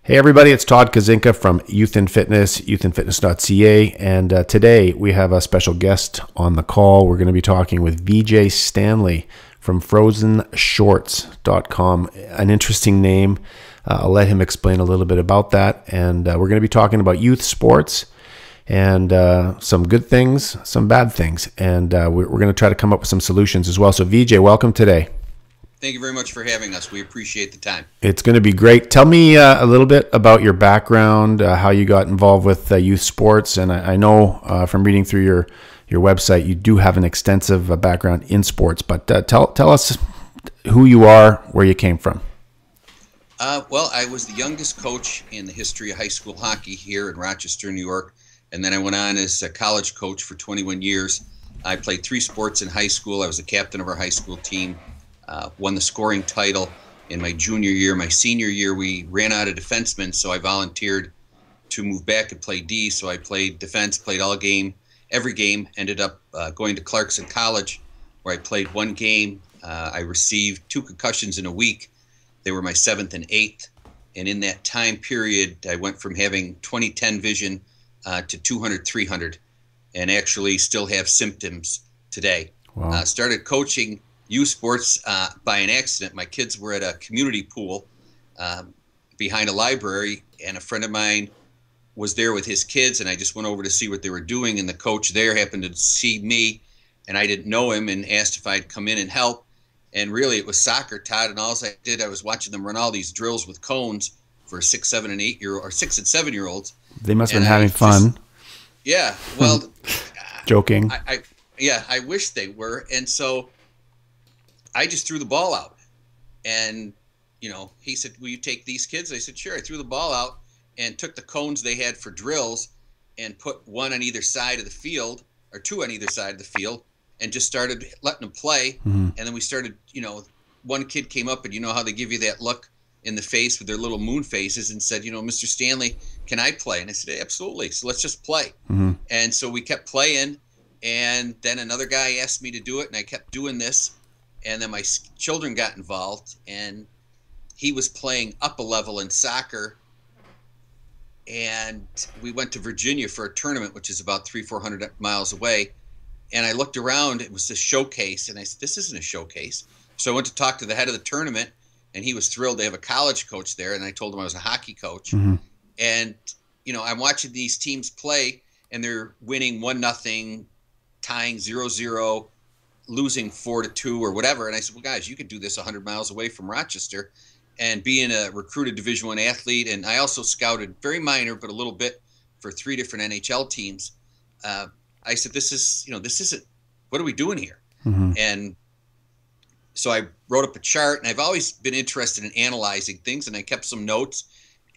Hey everybody, it's Todd Kozinka from Youth in Fitness, youthinfitness.ca, and today we have a special guest on the call. We're going to be talking with VJ Stanley from FrozenShorts.com. An interesting name. I'll let him explain a little bit about that, and we're going to be talking about youth sports and some good things, some bad things, and we're going to try to come up with some solutions as well. So VJ, welcome today. Thank you very much for having us. We appreciate the time. It's going to be great. Tell me a little bit about your background, how you got involved with youth sports. And I know from reading through your website, you do have an extensive background in sports. But tell us who you are, where you came from. Well, I was the youngest coach in the history of high school hockey here in Rochester, New York. And then I went on as a college coach for 21 years. I played 3 sports in high school. I was the captain of our high school team. Won the scoring title in my junior year. My senior year, we ran out of defensemen, so I volunteered to move back and play D. So I played defense, played every game, ended up going to Clarkson College, where I played 1 game. I received 2 concussions in a week. They were my 7th and 8th. And in that time period, I went from having 20/10 vision to 200/300, and actually still have symptoms today. Wow. Started coaching youth sports by an accident. My kids were at a community pool behind a library, and a friend of mine was there with his kids, and I just went over to see what they were doing, and the coach there happened to see me, and I didn't know him, and asked if I'd come in and help. And really it was soccer, Todd, and all I did, I was watching them run all these drills with cones for 6, 7, and 8-year-old, or 6 and 7-year-olds. They must have been having fun. Yeah, well, joking. I wish they were. And so I just threw the ball out, and he said, "Will you take these kids?" I said, "Sure." I threw the ball out and took the cones they had for drills and put 1 on either side of the field, or 2 on either side of the field, and just started letting them play. Mm-hmm. And then we started, one kid came up, and you know how they give you that look in the face with their little moon faces, and said, "Mr. Stanley, can I play?" And I said, "Absolutely. So let's just play." Mm-hmm. And so we kept playing, and then another guy asked me to do it, and I kept doing this. And then my children got involved, and he was playing up a level in soccer. And we went to Virginia for a tournament, which is about 300-400 miles away. And I looked around, it was a showcase, and I said, "This isn't a showcase." So I went to talk to the head of the tournament, and he was thrilled. They have a college coach there, and I told him I was a hockey coach. Mm-hmm. And, I'm watching these teams play, and they're winning 1-0, tying 0-0. Losing 4-2 or whatever. And I said, "Well, guys, you could do this 100 miles away from Rochester." And being a recruited Division I athlete, and I also scouted, very minor, but a little bit, for 3 different NHL teams. I said, this isn't, what are we doing here? Mm-hmm. And so I wrote up a chart, and I've always been interested in analyzing things, and I kept some notes.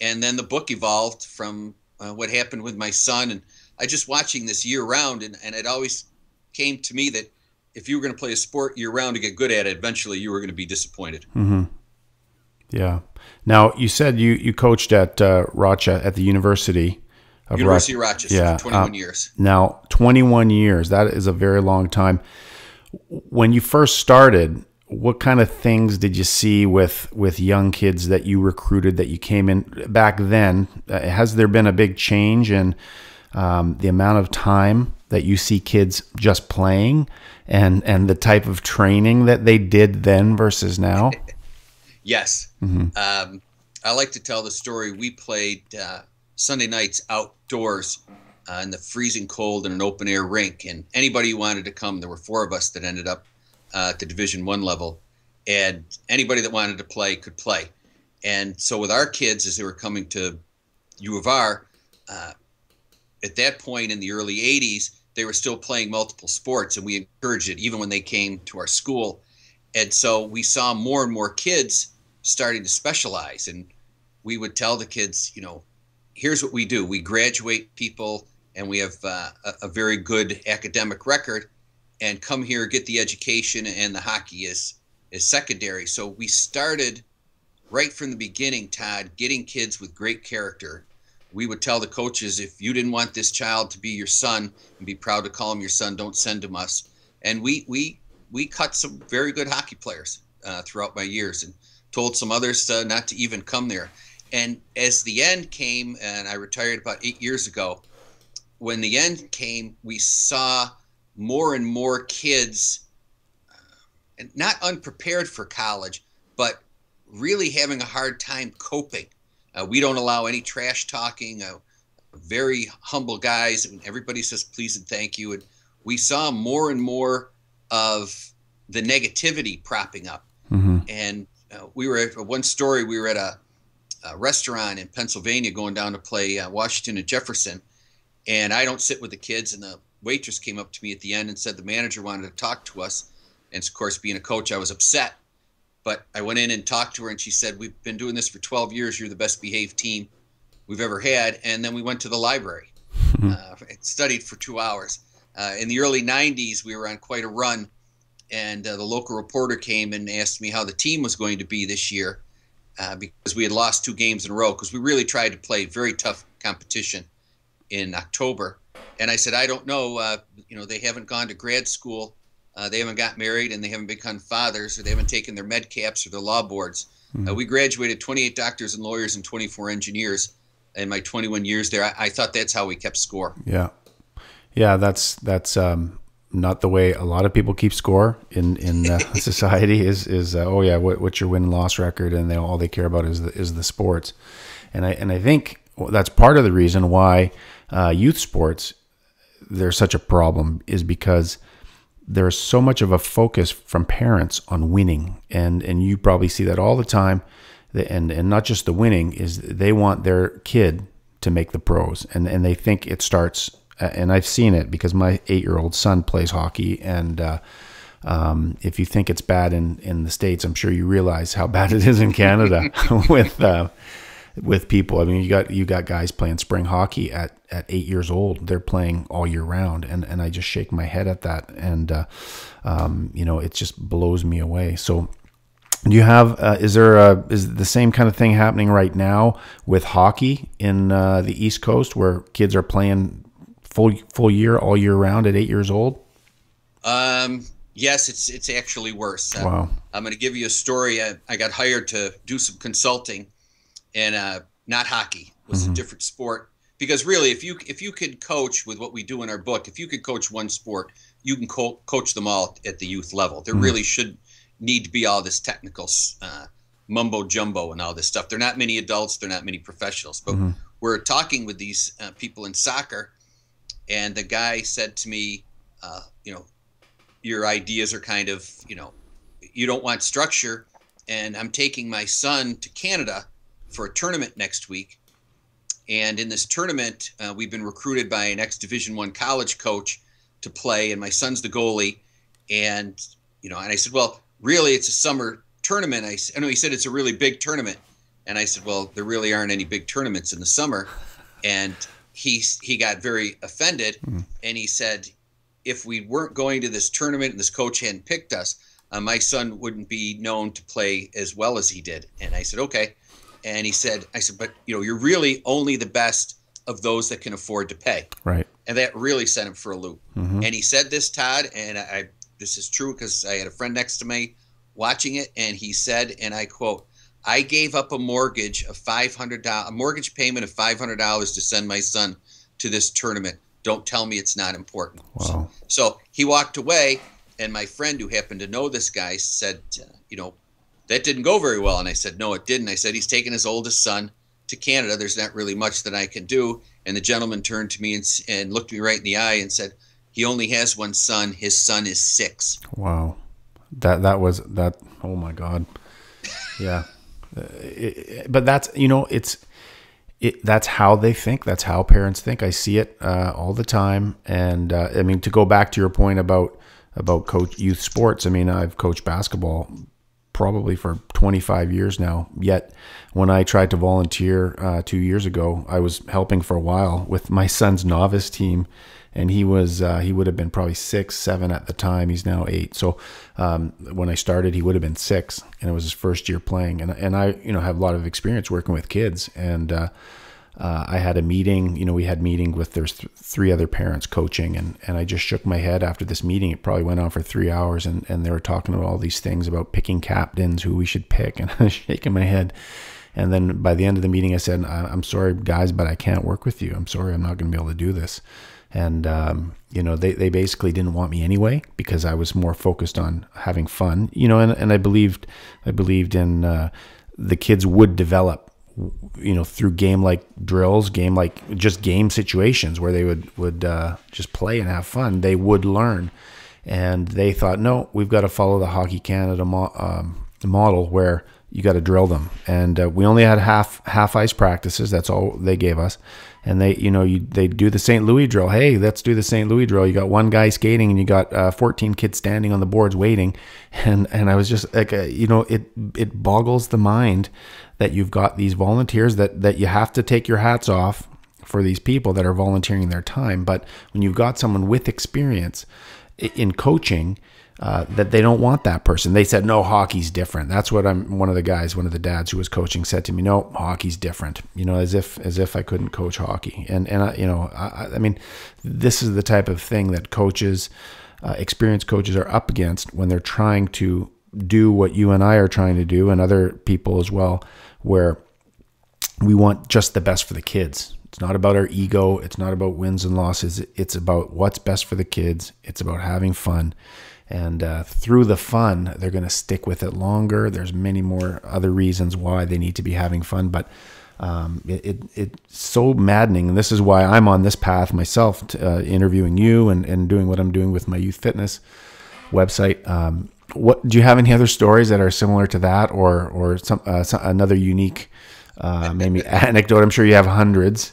And then the book evolved from what happened with my son. And I just watching this year round, and it always came to me that if you were going to play a sport year-round to get good at it, eventually you were going to be disappointed. Mm-hmm. Yeah. Now, you said you coached at at the University of Rochester for 21 years. Now, 21 years, that is a very long time. When you first started, what kind of things did you see with young kids that you recruited, that you came in back then? Has there been a big change in the amount of time that you see kids just playing and the type of training that they did then versus now? Yes. Mm-hmm. I like to tell the story. We played Sunday nights outdoors in the freezing cold in an open air rink, and anybody who wanted to come, there were 4 of us that ended up at the Division I level, and anybody that wanted to play could play. And so with our kids, as they were coming to U of R, at that point in the early 80s, they were still playing multiple sports, and we encouraged it even when they came to our school. And so we saw more and more kids starting to specialize, and we would tell the kids, here's what we do. We graduate people, and we have a very good academic record, and come here, get the education, and the hockey is secondary. So we started right from the beginning, Todd, getting kids with great character. We would tell the coaches, if you didn't want this child to be your son and be proud to call him your son, don't send him us. And we cut some very good hockey players throughout my years, and told some others not to even come there. And as the end came, and I retired about 8 years ago, when the end came, we saw more and more kids, and not unprepared for college, but really having a hard time coping. We don't allow any trash talking, very humble guys, and everybody says please and thank you. And we saw more and more of the negativity propping up. Mm-hmm. And we were at one story, we were at a restaurant in Pennsylvania going down to play Washington and Jefferson. And I don't sit with the kids. And the waitress came up to me at the end and said the manager wanted to talk to us. And of course, being a coach, I was upset. But I went in and talked to her, and she said, we've been doing this for 12 years. You're the best behaved team we've ever had. And then we went to the library and studied for 2 hours. In the early 90s, we were on quite a run. And the local reporter came and asked me how the team was going to be this year because we had lost 2 games in a row, because we really tried to play very tough competition in October. And I said, I don't know. They haven't gone to grad school. They haven't got married, and they haven't become fathers, or they haven't taken their med caps or their law boards. We graduated 28 doctors and lawyers and 24 engineers in my 21 years there. I thought that's how we kept score. Yeah. Yeah. That's not the way a lot of people keep score in society is oh yeah, what's your win and loss record? And all they care about is the sports. And I think that's part of the reason why youth sports, there's such a problem, is because there's so much of a focus from parents on winning, and you probably see that all the time. And not just the winning, is they want their kid to make the pros, and they think it starts. And I've seen it because my 8-year-old son plays hockey, and if you think it's bad in the States, I'm sure you realize how bad it is in Canada with people. I mean, you got guys playing spring hockey at 8 years old. They're playing all year round, and I just shake my head at that, and it just blows me away. So, do you have is the same kind of thing happening right now with hockey in the East Coast, where kids are playing full year all year round at 8 years old? Yes, it's actually worse. Wow. I'm going to give you a story. I got hired to do some consulting. And not hockey. It was a different sport. Because really, if you could coach with what we do in our book, if you could coach one sport, you can coach them all at the youth level. There really should need to be all this technical mumbo jumbo and all this stuff. There are not many adults. There are not many professionals. But we're talking with these people in soccer, and the guy said to me, your ideas are kind of, you don't want structure. And I'm taking my son to Canada for a tournament next week. And in this tournament, we've been recruited by an ex-Division I college coach to play, and my son's the goalie. And, and I said, well, really, it's a summer tournament. I know he said it's a really big tournament. And I said, well, there really aren't any big tournaments in the summer. And he got very offended. And he said, if we weren't going to this tournament and this coach hadn't picked us, my son wouldn't be known to play as well as he did. And I said, okay. And I said, but you're really only the best of those that can afford to pay. Right. And that really sent him for a loop. And he said this, Todd, and this is true because I had a friend next to me watching it, and he said, and I quote, I gave up a mortgage of $500, a mortgage payment of $500 to send my son to this tournament. Don't tell me it's not important. Wow. So he walked away, and my friend who happened to know this guy said, that didn't go very well. And I said, no, it didn't. I said, he's taken his oldest son to Canada. There's not really much that I can do. And the gentleman turned to me and looked me right in the eye and said, he only has one son. His son is 6. Wow. That was that. Oh my God. Yeah. But that's, that's how they think. That's how parents think. I see it all the time. And I mean, to go back to your point about coach youth sports, I mean, I've coached basketball probably for 25 years now. Yet when I tried to volunteer 2 years ago, I was helping for a while with my son's novice team, and he would have been probably 6, 7 at the time. He's now 8. So when I started, he would have been 6, and it was his first year playing. And I have a lot of experience working with kids, and I had a meeting, we had meeting with, there's 3 other parents coaching, and I just shook my head after this meeting. It probably went on for 3 hours, and they were talking about all these things about picking captains, who we should pick, and I was shaking my head. And then by the end of the meeting, I said, I'm sorry, guys, but I can't work with you. I'm sorry, I'm not going to be able to do this. And, you know, they basically didn't want me anyway because I was more focused on having fun, you know, and I believed in the kids would develop, you know, through game-like drills, game situations where they would just play and have fun. They would learn. And they thought, no, we've got to follow the Hockey Canada model where you got to drill them. And we only had half ice practices. That's all they gave us. And they do the St. Louis drill. Hey, let's do the St. Louis drill. You got one guy skating and you got 14 kids standing on the boards waiting. And I was just like, you know, it boggles the mind that you've got these volunteers that you have to take your hats off for these people that are volunteering their time. But when you've got someone with experience in coaching, that they don't want that person. They said, no, hockey's different. That's what one of the dads who was coaching said to me, no, hockey's different, you know, as if I couldn't coach hockey. And I mean, this is the type of thing that coaches, experienced coaches are up against when they're trying to do what you and I are trying to do, and other people as well, where we want just the best for the kids. It's not about our ego. It's not about wins and losses. It's about what's best for the kids. It's about having fun. And through the fun, they're going to stick with it longer. There's many more other reasons why they need to be having fun. But it's so maddening. And this is why I'm on this path myself, interviewing you and doing what I'm doing with my youth fitness website. What do you have any other stories that are similar to that, or some another unique maybe anecdote? I'm sure you have hundreds.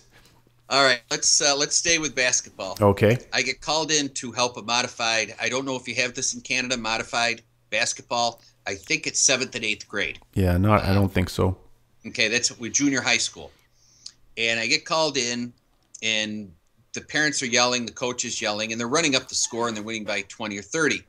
All right, let's stay with basketball. Okay. I get called in to help a modified. I don't know if you have this in Canada, modified basketball. I think it's 7th and 8th grade. Yeah, I don't think so. Okay, that's with junior high school. And I get called in, and the parents are yelling, the coach is yelling, and they're running up the score, and they're winning by 20 or 30.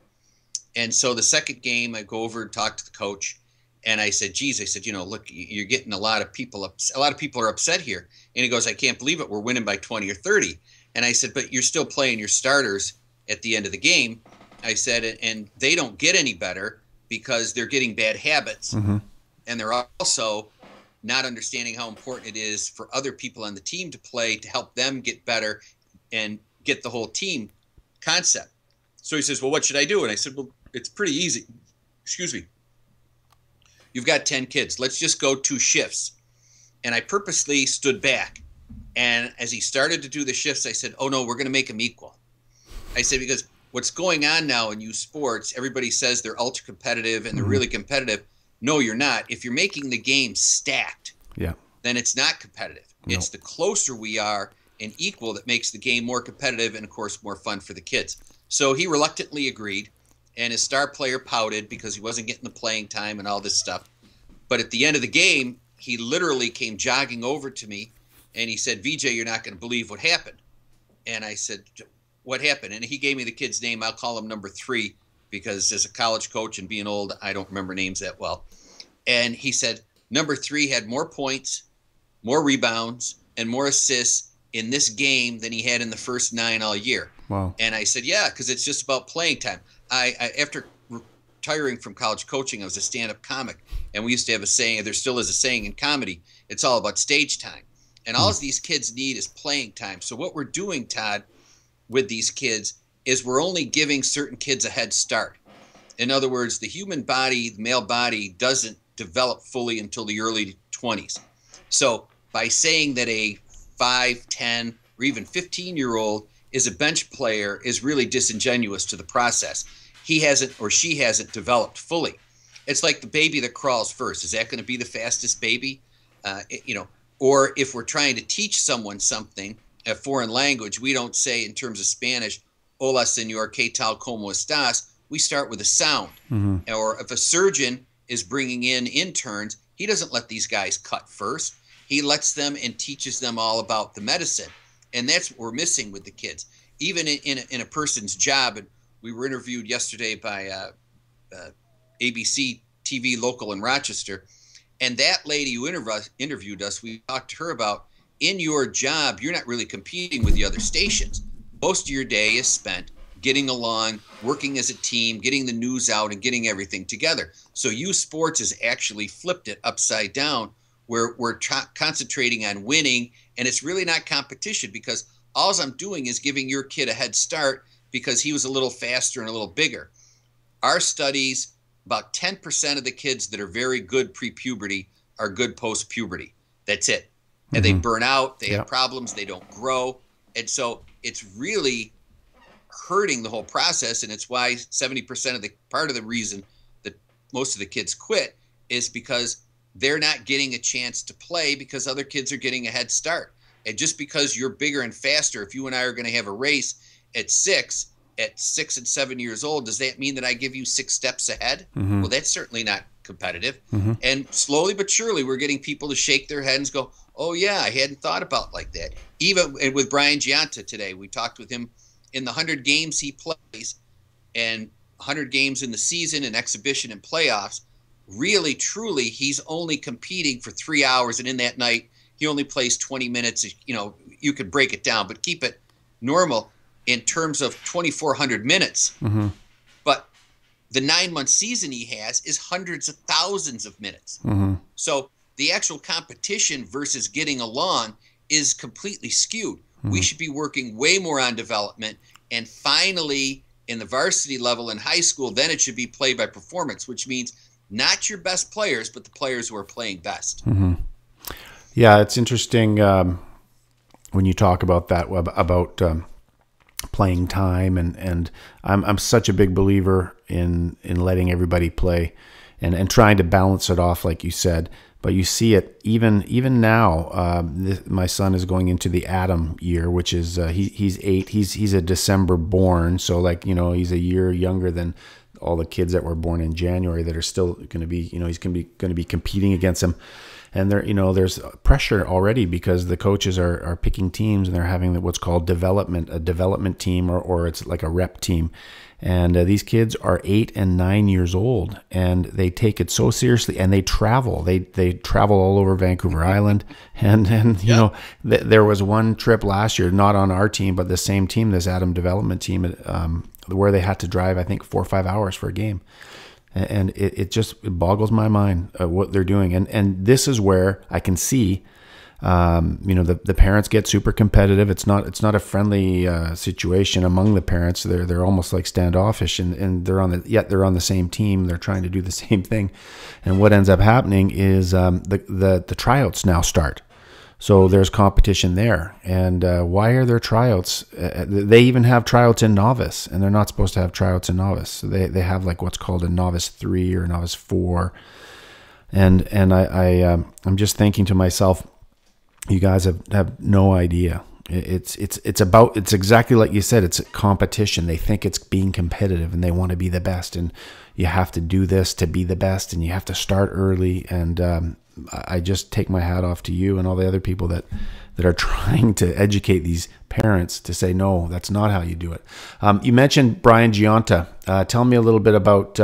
And so the second game, I go over and talk to the coach, and I said, geez, you know, look, you're getting a lot of people are upset here. And he goes, I can't believe it. We're winning by 20 or 30. And I said, but you're still playing your starters at the end of the game. I said, and they don't get any better because they're getting bad habits. Mm-hmm. And they're also not understanding how important it is for other people on the team to play to help them get better and get the whole team concept. So he says, well, what should I do? And I said, well, it's pretty easy. Excuse me. You've got 10 kids. Let's just go 2 shifts. And I purposely stood back. And as he started to do the shifts, I said, oh, no, we're going to make them equal. I said, because what's going on now in youth sports, everybody says they're ultra competitive and they're really competitive. No, you're not. If you're making the game stacked, then it's not competitive. No. It's the closer we are and equal that makes the game more competitive and, of course, more fun for the kids. So he reluctantly agreed. And his star player pouted because he wasn't getting the playing time and all this stuff. But at the end of the game, he literally came jogging over to me, and he said, VJ, you're not going to believe what happened. And I said, what happened? And he gave me the kid's name. I'll call him number 3 because as a college coach and being old, I don't remember names that well. And he said, number 3 had more points, more rebounds, and more assists in this game than he had in the first 9 all year. Wow. And I said, yeah, because it's just about playing time. I after retiring from college coaching, I was a stand-up comic, and we used to have a saying, there still is a saying in comedy, it's all about stage time. And all these kids need is playing time. So what we're doing, Todd, with these kids is we're only giving certain kids a head start. In other words, the human body, the male body, doesn't develop fully until the early 20s. So by saying that a 5, 10, or even 15-year-old is a bench player is really disingenuous to the process. He hasn't or she hasn't developed fully. It's like the baby that crawls first. Is that going to be the fastest baby? Or if we're trying to teach someone something, a foreign language, we don't say in terms of Spanish, hola, señor, ¿qué tal, cómo estás? We start with a sound. Mm-hmm. Or if a surgeon is bringing in interns, he doesn't let these guys cut first. He lets them and teaches them all about the medicine. And that's what we're missing with the kids. Even in a person's job, and we were interviewed yesterday by ABC TV local in Rochester, and that lady who interviewed us, we talked to her about, in your job, you're not really competing with the other stations. Most of your day is spent getting along, working as a team, getting the news out, and getting everything together. So youth sports has actually flipped it upside down, we're concentrating on winning, and it's really not competition, because all I'm doing is giving your kid a head start because he was a little faster and a little bigger. Our studies, about 10% of the kids that are very good pre-puberty are good post-puberty. That's it. And they burn out, they have problems, they don't grow. And so it's really hurting the whole process. And it's why 70% of the part of the reason that most of the kids quit is because they're not getting a chance to play because other kids are getting a head start. And just because you're bigger and faster, if you and I are going to have a race at 6 and 7 years old, does that mean that I give you 6 steps ahead? Well, that's certainly not competitive. And slowly but surely, we're getting people to shake their head and go, oh, yeah, I hadn't thought about like that. Even with Brian Giunta today, we talked with him in the 100 games he plays and 100 games in the season and exhibition and playoffs. Really, truly, he's only competing for 3 hours. And in that night, he only plays 20 minutes. You know, you could break it down, but keep it normal in terms of 2,400 minutes. But the 9-month season he has is hundreds of thousands of minutes. So the actual competition versus getting along is completely skewed. We should be working way more on development. And finally, in the varsity level in high school, then it should be play by performance, which means not your best players, but the players who are playing best. Yeah, it's interesting when you talk about that, about playing time, and I'm such a big believer in letting everybody play and trying to balance it off, like you said. But you see it even now. My son is going into the Adam year, which is he's 8. He's a December born, so he's a year younger than all the kids that were born in January that are still going to be, he's going to be competing against him. And there's pressure already because the coaches are picking teams and they're having what's called a development team, or it's like a rep team. And these kids are 8 and 9 years old, and they take it so seriously, and they travel. They travel all over Vancouver Island, and there was one trip last year, not on our team, but the same team, this Adam development team, where they had to drive, I think, 4 or 5 hours for a game. And it boggles my mind what they're doing. And this is where I can see, the parents get super competitive. It's not a friendly situation among the parents. They're almost like standoffish, and they're on the same team. They're trying to do the same thing. And what ends up happening is the tryouts now start. So there's competition there. And why are there tryouts? They even have tryouts in novice, and they're not supposed to have tryouts in novice. So they have like what's called a novice 3 or a novice 4. And I'm just thinking to myself, you guys have no idea. It's exactly like you said. It's a competition. They think it's being competitive, and they want to be the best. And you have to do this to be the best, and you have to start early. And I just take my hat off to you and all the other people that are trying to educate these parents to say, no, that's not how you do it. You mentioned Brian Giunta. Tell me a little bit about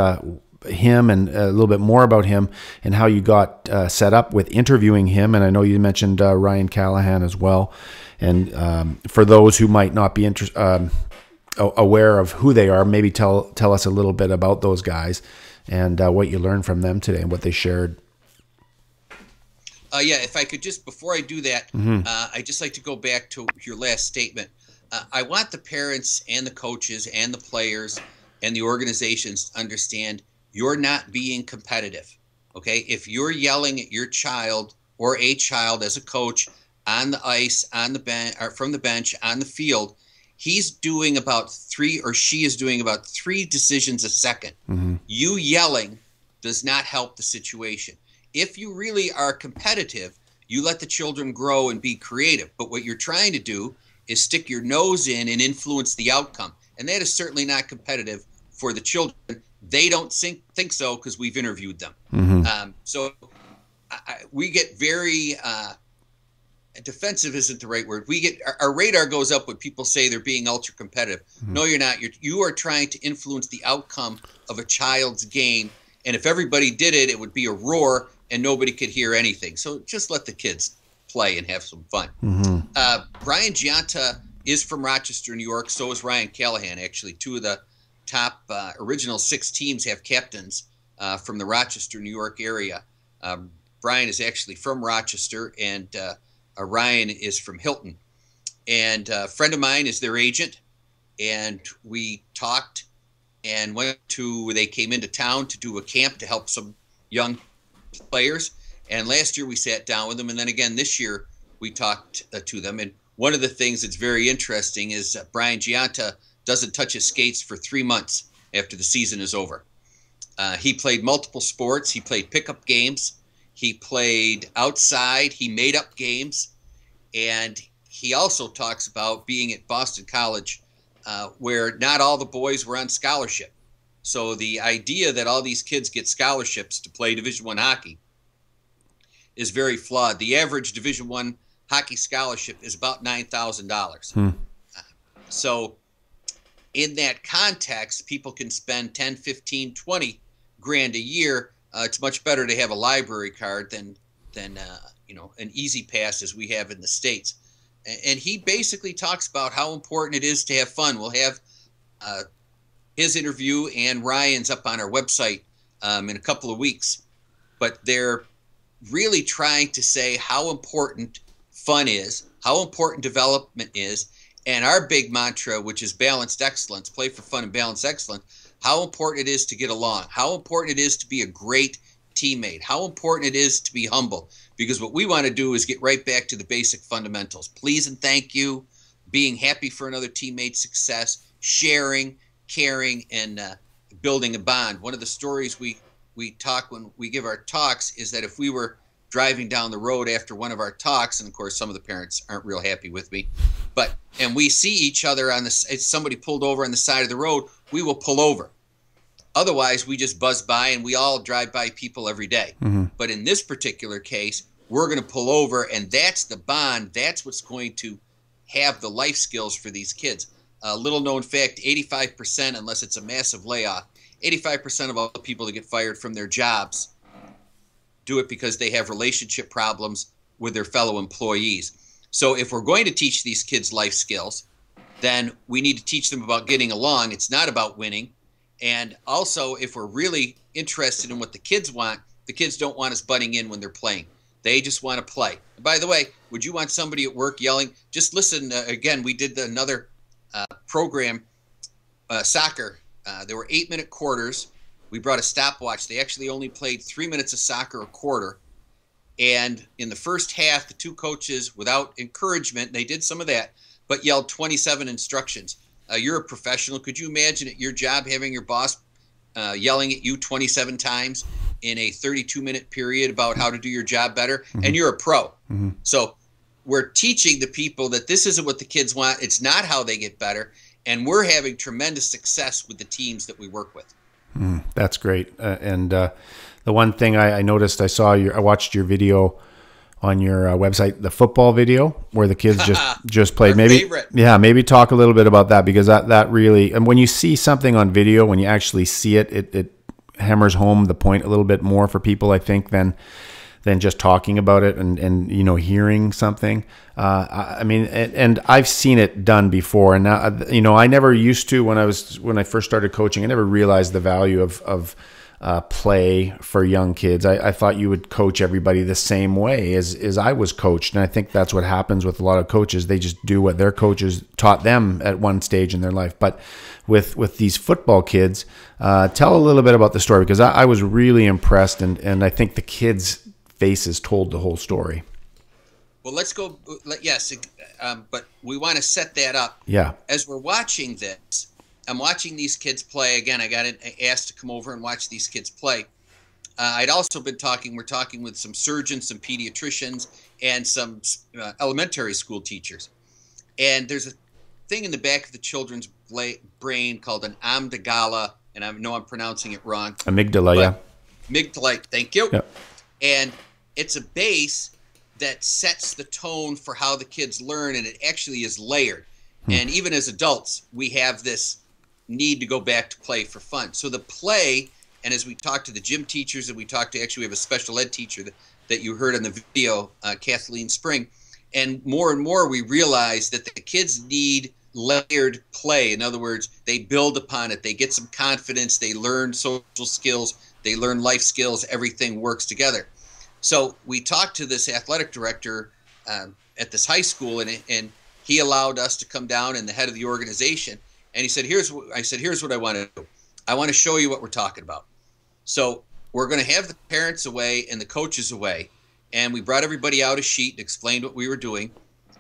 him, and a little bit more about him, and how you got set up with interviewing him. And I know you mentioned Ryan Callahan as well. And for those who might not be aware of who they are, maybe tell us a little bit about those guys and what you learned from them today and what they shared. If I could just, before I do that, I'd just like to go back to your last statement. I want the parents and the coaches and the players and the organizations to understand you're not being competitive, okay? If you're yelling at your child or a child as a coach on the ice, on the bench, or from the bench, on the field, he's doing about 3, or she is doing about 3 decisions a second. You yelling does not help the situation. If you really are competitive, you let the children grow and be creative. But what you're trying to do is stick your nose in and influence the outcome. And that is certainly not competitive for the children. They don't think so because we've interviewed them. We get very defensive isn't the right word. Our radar goes up when people say they're being ultra competitive. No, you're not. You are trying to influence the outcome of a child's game. And if everybody did it, it would be a roar and nobody could hear anything. So just let the kids play and have some fun. Brian Giunta is from Rochester, New York. So is Ryan Callahan, actually. 2 of the top original 6 teams have captains from the Rochester, New York area. Brian is actually from Rochester, and Ryan is from Hilton. And a friend of mine is their agent, and we talked and they came into town to do a camp to help some young players. And last year we sat down with them, and then again this year we talked to them. And one of the things that's very interesting is Brian Gianta doesn't touch his skates for 3 months after the season is over. He played multiple sports. He played pickup games. He played outside. He made up games. And he also talks about being at Boston College, where not all the boys were on scholarship. So the idea that all these kids get scholarships to play Division I hockey is very flawed. The average Division I hockey scholarship is about $9,000. So in that context, people can spend 10, 15, 20 grand a year. It's much better to have a library card than an easy pass as we have in the States. And he basically talks about how important it is to have fun. We'll have his interview and Ryan's up on our website in a couple of weeks. But they're really trying to say how important fun is, how important development is, and our big mantra, which is balanced excellence, play for fun and balanced excellence, how important it is to get along, how important it is to be a great teammate, how important it is to be humble. Because what we want to do is get right back to the basic fundamentals. Please and thank you, being happy for another teammate's success, sharing, caring, and building a bond. One of the stories we talk when we give our talks is that if we were driving down the road after one of our talks, and of course some of the parents aren't real happy with me, and we see each other if somebody pulled over on the side of the road, we will pull over. Otherwise, we just buzz by, and we all drive by people every day. But in this particular case, we're going to pull over, and that's the bond. That's what's going to have the life skills for these kids. A little known fact, 85%, unless it's a massive layoff, 85% of all the people that get fired from their jobs do it because they have relationship problems with their fellow employees. So if we're going to teach these kids life skills, then we need to teach them about getting along. It's not about winning. And also, if we're really interested in what the kids want, the kids don't want us butting in when they're playing. They just want to play. By the way, would you want somebody at work yelling? Just listen. Again, we did another program, soccer. There were 8-minute quarters. We brought a stopwatch. They actually only played 3 minutes of soccer a quarter. And in the first half, the two coaches, without encouragement, they did some of that, but yelled 27 instructions. You're a professional. Could you imagine at your job having your boss yelling at you 27 times in a 32-minute period about how to do your job better? And you're a pro. So we're teaching the people that this isn't what the kids want. It's not how they get better. And we're having tremendous success with the teams that we work with. That's great. And the one thing I noticed, I watched your video on your website, the football video where the kids just played. Maybe talk a little bit about that, because that really, and when you see something on video, when you actually see it, it hammers home the point a little bit more for people, I think, than just talking about it and hearing something. I mean, and I've seen it done before, and now, I never used to when I first started coaching. I never realized the value of play for young kids. I thought you would coach everybody the same way as I was coached, and I think that's what happens with a lot of coaches. They just do what their coaches taught them at one stage in their life. But with these football kids, tell a little bit about the story, because I was really impressed, and I think the kids' faces told the whole story. Well, let's go. Yes, but we want to set that up. Yeah. As we're watching this, I'm watching these kids play. Again, I got asked to come over and watch these kids play. I'd also been we're talking with some surgeons, some pediatricians, and some elementary school teachers. And there's a thing in the back of the children's brain called an amygdala, and I know I'm pronouncing it wrong. Amygdala, yeah. Amygdala, thank you. Yep. And it's a base that sets the tone for how the kids learn, and it actually is layered. And even as adults, we have this need to go back to play for fun. So the play, and as we talk to the gym teachers, and we have a special ed teacher that you heard on the video, Kathleen Spring, and more we realize that the kids need layered play. In other words, they build upon it. They get some confidence. They learn social skills. They learn life skills. Everything works together. So we talked to this athletic director at this high school, and he allowed us to come down, and the head of the organization, and he said, here's what I want to do. I want to show you what we're talking about. So we're going to have the parents away and the coaches away. And we brought everybody out a sheet and explained what we were doing.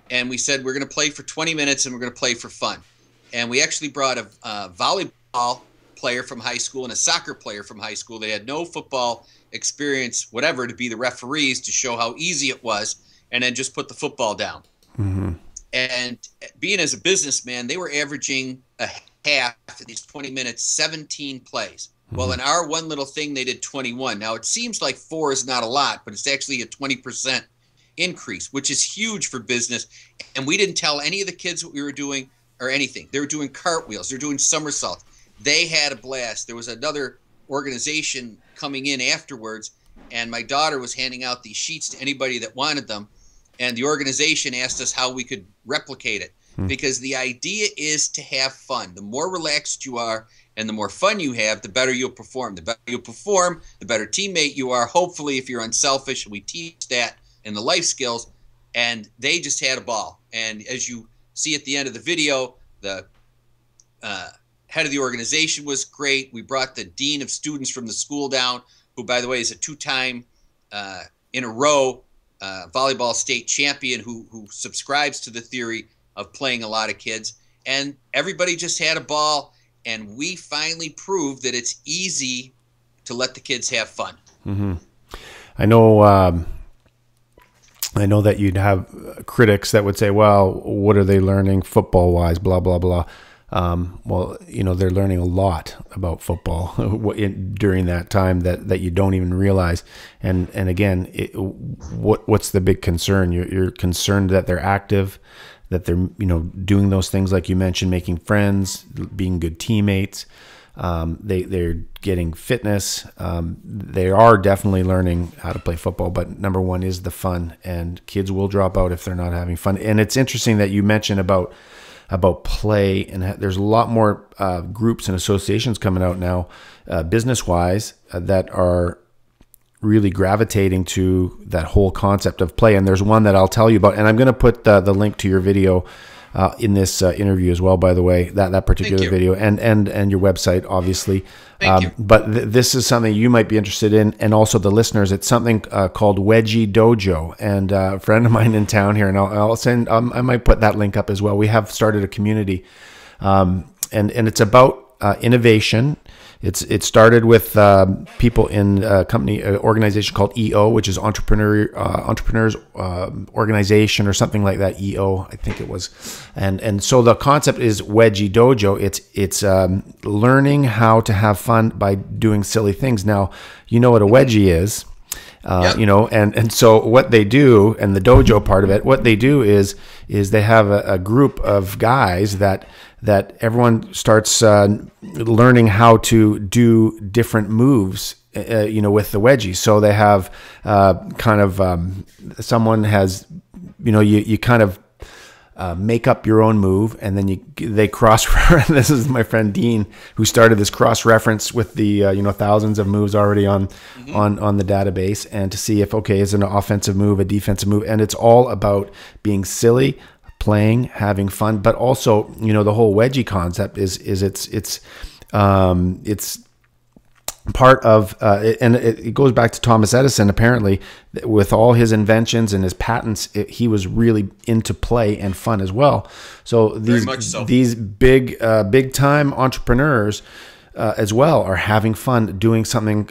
And we said, we're going to play for 20 minutes and we're going to play for fun. And we actually brought a volleyball player from high school and a soccer player from high school. They had no football experience, whatever, to be the referees to show how easy it was, and then just put the football down. Mm-hmm. And being as a businessman, they were averaging a half of these 20 minutes, 17 plays. Mm-hmm. Well, in our one little thing, they did 21. Now, it seems like 4 is not a lot, but it's actually a 20% increase, which is huge for business. And we didn't tell any of the kids what we were doing or anything. They were doing cartwheels. They're doing somersaults. They had a blast. There was another organization coming in afterwards, and my daughter was handing out these sheets to anybody that wanted them. And the organization asked us how we could replicate it, because the idea is to have fun. The more relaxed you are and the more fun you have, the better you'll perform. The better you'll perform, the better teammate you are, hopefully, if you're unselfish. We teach that in the life skills, and they just had a ball. And as you see at the end of the video, the head of the organization was great. We brought the dean of students from the school down, who, by the way, is a 2-time in a row volleyball state champion who subscribes to the theory of playing a lot of kids. And everybody just had a ball, and we finally proved that it's easy to let the kids have fun. Mm-hmm. I know that you'd have critics that would say, well, what are they learning football-wise, blah, blah, blah. Well, they're learning a lot about football during that time that you don't even realize. And again, what's the big concern? You're concerned that they're active, that they're, doing those things like you mentioned, making friends, being good teammates. They're getting fitness. They are definitely learning how to play football, but number one is the fun, and kids will drop out if they're not having fun. And it's interesting that you mentioned about play, and there's a lot more groups and associations coming out now, business-wise, that are really gravitating to that whole concept of play. And there's one that I'll tell you about, and I'm going to put the link to your video in this interview as well, by the way, that particular video, and your website, obviously. Thank you. But this is something you might be interested in, and also the listeners. It's something called Wedgie Dojo, and a friend of mine in town here, and I'll send. I might put that link up as well. We have started a community, and it's about innovation. It started with people in a organization called EO, which is Entrepreneurs Organization or something like that. EO, I think it was, and so the concept is Wedgie Dojo. It's learning how to have fun by doing silly things. Now, you know what a wedgie is. Yep. And so what they do, and the dojo part of it, what they do is they have a group of guys that everyone starts learning how to do different moves, with the wedgie. So they have someone has, you kind of make up your own move, and then they cross. This is my friend Dean, who started this cross reference with the thousands of moves already on the database, and to see if is an offensive move, a defensive move, and it's all about being silly, playing, having fun, but also the whole wedgie concept is it's part of and it goes back to Thomas Edison. Apparently, with all his inventions and his patents, he was really into play and fun as well. So these big time entrepreneurs as well are having fun doing something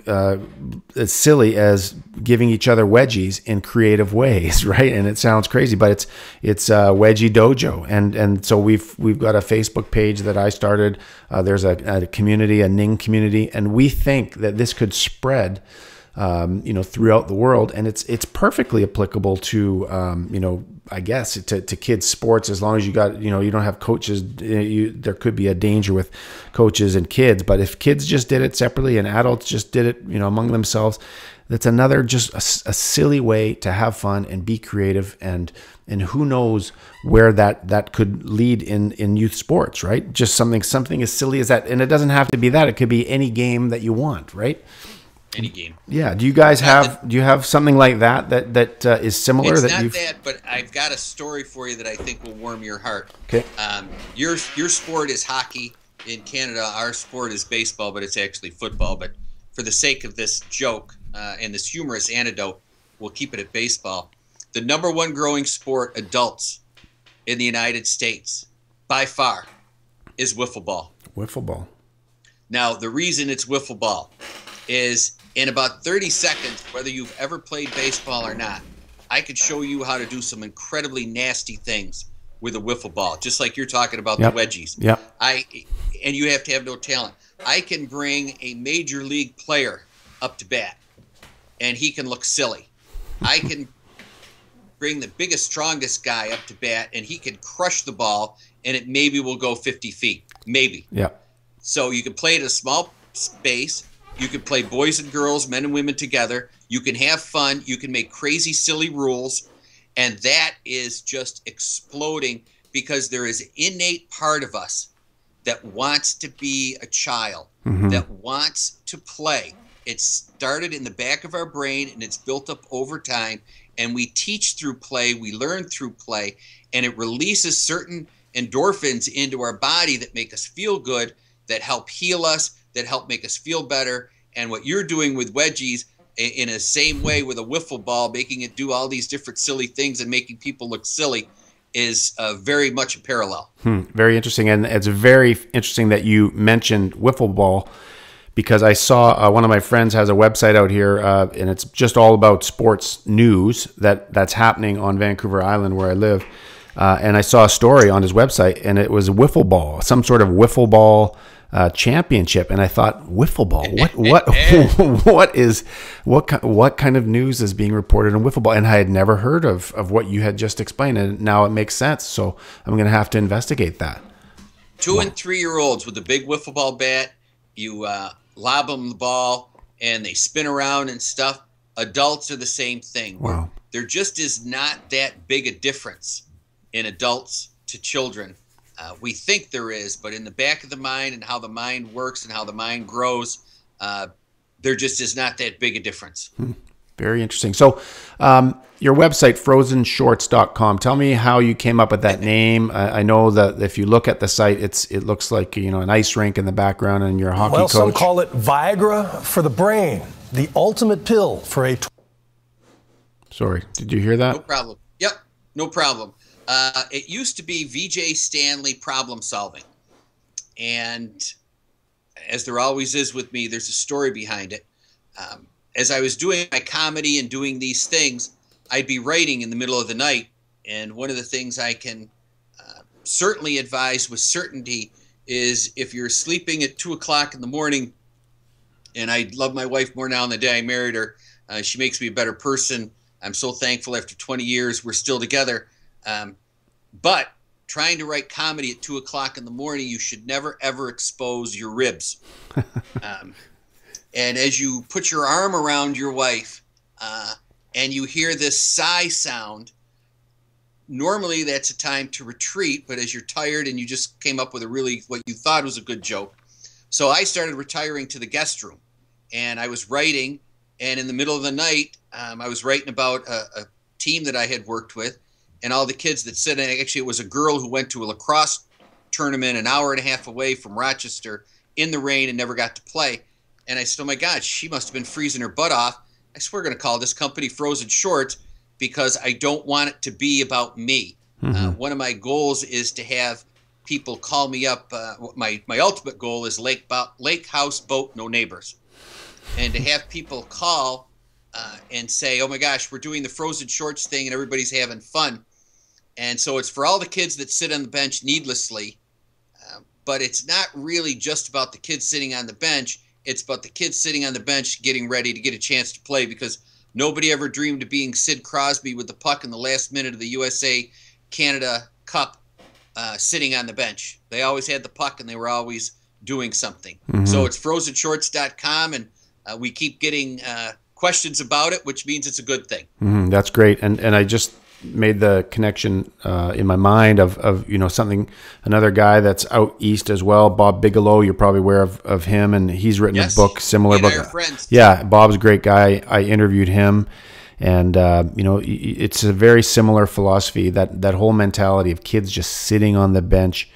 as silly as giving each other wedgies in creative ways, right? And it sounds crazy, but it's Wedgie Dojo, and so we've got a Facebook page that I started. There's a community, a Ning community, and we think that this could spread throughout the world, and it's perfectly applicable to I guess to kids sports, as long as you got you don't have coaches. There could be a danger with coaches and kids, but if kids just did it separately and adults just did it among themselves, that's another just a silly way to have fun and be creative, and who knows where that could lead in youth sports, right? Just something as silly as that, and it doesn't have to be that. It could be any game that you want, right? any game. Yeah. Do you guys do you have something like that is similar? It's that not you've... that, but I've got a story for you that I think will warm your heart. Okay. Your sport is hockey. In Canada, our sport is baseball, but it's actually football. But for the sake of this joke and this humorous anecdote, we'll keep it at baseball. The #1 growing sport, adults, in the United States, by far, is wiffle ball. Wiffle ball. Now, the reason it's wiffle ball is in about 30 seconds, whether you've ever played baseball or not, I could show you how to do some incredibly nasty things with a wiffle ball, just like you're talking about the wedgies. Yeah. And you have to have no talent. I can bring a major league player up to bat, and he can look silly. I can bring the biggest, strongest guy up to bat, and he can crush the ball, and it maybe will go 50 feet. Maybe. Yeah. So you can play it in a small space. You can play boys and girls, men and women together. You can have fun. You can make crazy, silly rules. And that is just exploding because there is an innate part of us that wants to be a child, that wants to play. It started in the back of our brain, and it's built up over time. And we teach through play, we learn through play, and it releases certain endorphins into our body that make us feel good, that help heal us, that help make us feel better. And what you're doing with wedgies, in the same way with a wiffle ball, making it do all these different silly things and making people look silly, is very much a parallel. Very interesting. And it's very interesting that you mentioned wiffle ball, because I saw one of my friends has a website out here, and it's just all about sports news that's happening on Vancouver Island where I live. And I saw a story on his website, and it was wiffle ball, some sort of wiffle ball championship. And I thought, wiffle ball, what kind of news is being reported on wiffle ball? And I had never heard of what you had just explained, and now it makes sense. So I'm going to have to investigate that. 2- and 3-year-olds with a big wiffle ball bat, you lob them the ball, and they spin around and stuff. Adults are the same thing. Wow. There just is not that big a difference in adults to children. We think there is, but in the back of the mind and how the mind works and how the mind grows, there just is not that big a difference. Very interesting. So your website, frozenshorts.com, tell me how you came up with that name. I know that if you look at the site, it looks like, an ice rink in the background, and your hockey coach. Some call it Viagra for the brain, the ultimate pill for a... Sorry, did you hear that? No problem. Yep, no problem. It used to be VJ Stanley Problem Solving. And as there always is with me, there's a story behind it. As I was doing my comedy and doing these things, I'd be writing in the middle of the night. And one of the things I can certainly advise with certainty is if you're sleeping at 2 o'clock in the morning, and I love my wife more now than the day I married her. She makes me a better person. I'm so thankful after 20 years we're still together. But trying to write comedy at 2 o'clock in the morning, you should never, ever expose your ribs. And as you put your arm around your wife and you hear this sigh sound, normally that's a time to retreat, but as you're tired and you just came up with what you thought was a good joke. So I started retiring to the guest room, and I was writing, and in the middle of the night, I was writing about a team that I had worked with, and all the kids that said, actually it was a girl who went to a lacrosse tournament an hour and a half away from Rochester in the rain and never got to play. And I said, oh my God, she must have been freezing her butt off. I said, we're going to call this company Frozen Shorts because I don't want it to be about me. One of my goals is to have people call me up. My ultimate goal is lake house boat, no neighbors. And to have people call and say, oh my gosh, we're doing the Frozen Shorts thing and everybody's having fun. And so it's for all the kids that sit on the bench needlessly. But it's not really just about the kids sitting on the bench. It's about the kids sitting on the bench getting ready to get a chance to play, because nobody ever dreamed of being Sid Crosby with the puck in the last minute of the USA-Canada Cup sitting on the bench. They always had the puck, and they were always doing something. So it's frozenshorts.com, and we keep getting questions about it, which means it's a good thing. That's great. And I just made the connection in my mind of another guy that's out east as well, Bob Bigelow. You're probably aware of him, and he's written a book, similar book. Yeah, Bob's a great guy. I interviewed him, and it's a very similar philosophy, that whole mentality of kids just sitting on the bench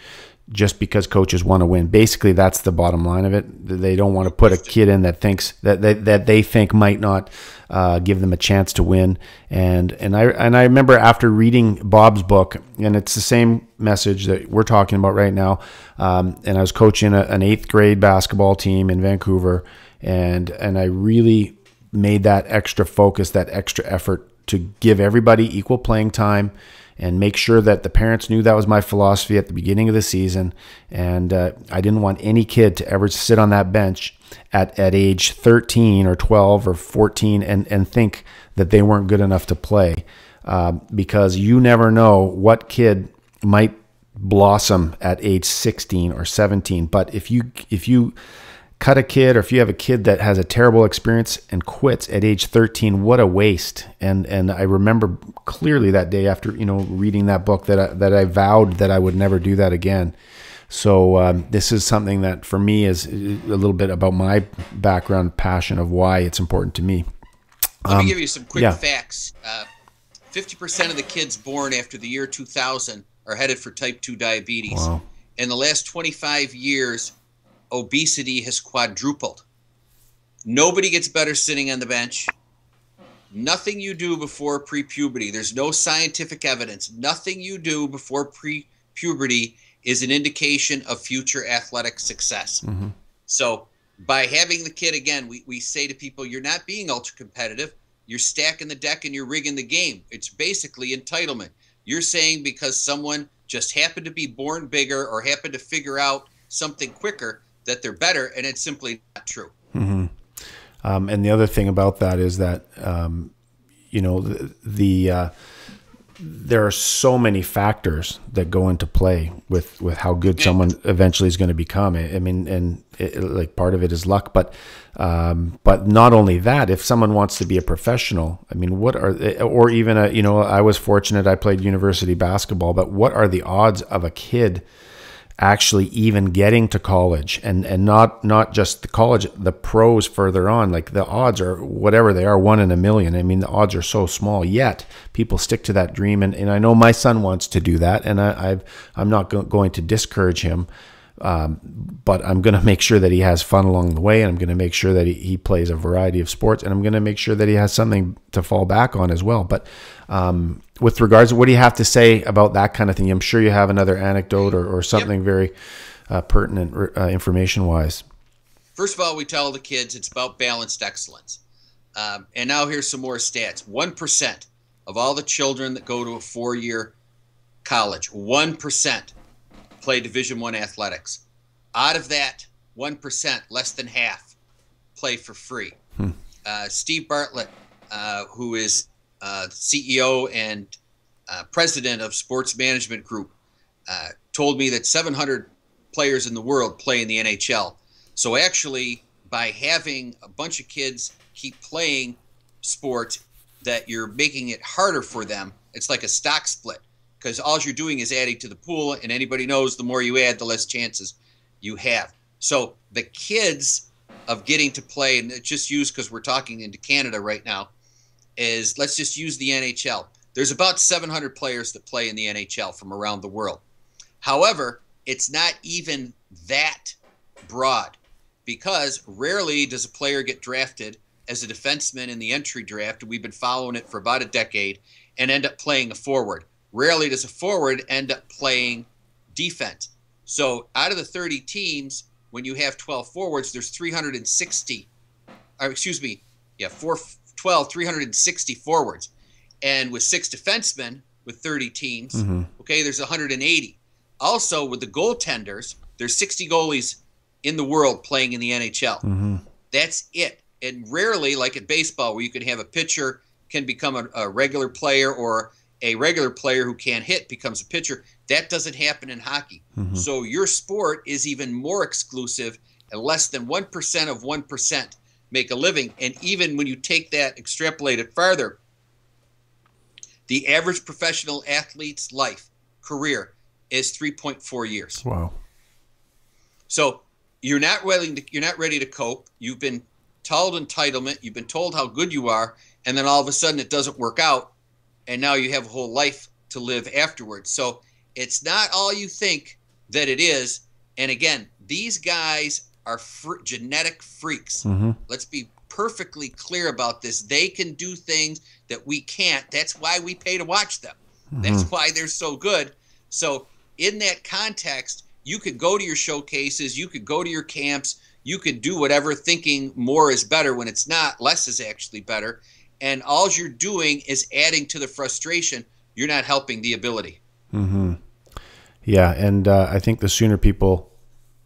just because coaches want to win. Basically, that's the bottom line of it. They don't want to put a kid in that thinks that they think might not give them a chance to win. And I remember after reading Bob's book, and it's the same message that we're talking about right now. And I was coaching an 8th grade basketball team in Vancouver, and I really made that extra focus, that extra effort to give everybody equal playing time, and make sure that the parents knew that was my philosophy at the beginning of the season. And I didn't want any kid to ever sit on that bench at age 13 or 12 or 14 and think that they weren't good enough to play, because you never know what kid might blossom at age 16 or 17. But if you cut a kid, or if you have a kid that has a terrible experience and quits at age 13, what a waste. And I remember clearly that day after, reading that book that I vowed that I would never do that again. So this is something that for me is a little bit about my background, passion of why it's important to me. Let me give you some quick facts. 50% of the kids born after the year 2000 are headed for type 2 diabetes. Wow. In the last 25 years, obesity has quadrupled. Nobody gets better sitting on the bench. Nothing you do before pre-puberty, there's no scientific evidence. Nothing you do before pre-puberty is an indication of future athletic success. Mm-hmm. So by having the kid, again, we say to people, you're not being ultra competitive. You're stacking the deck and you're rigging the game. It's basically entitlement. You're saying because someone just happened to be born bigger or happened to figure out something quicker that they're better, and it's simply not true. Mm-hmm. And the other thing about that is that, there are so many factors that go into play with how good someone eventually is going to become. I mean, and like part of it is luck, but not only that, if someone wants to be a professional, I mean, or even I was fortunate, I played university basketball, but what are the odds of a kid actually even getting to college, and not just the college, the pros further on? Like, the odds are whatever they are, 1 in a million. I mean, the odds are so small, yet people stick to that dream. And I know my son wants to do that, and I'm not going to discourage him, but I'm going to make sure that he has fun along the way, and I'm going to make sure that he plays a variety of sports, and I'm going to make sure that he has something to fall back on as well. But with regards to what do you have to say about that kind of thing? I'm sure you have another anecdote or something very pertinent information-wise. First of all, we tell the kids it's about balanced excellence. And now here's some more stats. 1% of all the children that go to a 4-year college, 1% play Division I athletics. Out of that 1%, less than half play for free. Steve Bartlett, who is CEO and president of Sports Management Group, told me that 700 players in the world play in the NHL. So actually, by having a bunch of kids keep playing sport, that you're making it harder for them. It's like a stock split, because all you're doing is adding to the pool, and anybody knows the more you add, the less chances you have. So the kids of getting to play, and just use, because we're talking into Canada right now, is let's just use the NHL. There's about 700 players that play in the NHL from around the world. However, it's not even that broad, because rarely does a player get drafted as a defenseman in the entry draft, and we've been following it for about a decade, and end up playing a forward. Rarely does a forward end up playing defense. So out of the 30 teams, when you have 12 forwards, there's 360, 360 forwards. And with 6 defensemen with 30 teams, okay, there's 180. Also, with the goaltenders, there's 60 goalies in the world playing in the NHL. That's it. And rarely, like at baseball, where you can have a pitcher can become a regular player, or a regular player who can't hit becomes a pitcher. That doesn't happen in hockey. So your sport is even more exclusive, and less than 1% of 1% make a living. And even when you take that, extrapolate it farther, The average professional athlete's life career is 3.4 years. Wow. So you're not ready to cope. You've been told entitlement. You've been told how good you are, and then all of a sudden it doesn't work out, and now you have a whole life to live afterwards. So it's not all you think that it is. And again, these guys are genetic freaks. Let's be perfectly clear about this. They can do things that we can't. That's why we pay to watch them. That's why they're so good. So in that context, you could go to your showcases, you could go to your camps, you could do whatever, thinking more is better when it's not. Less is actually better. And all you're doing is adding to the frustration. You're not helping the ability. Yeah, and I think the sooner people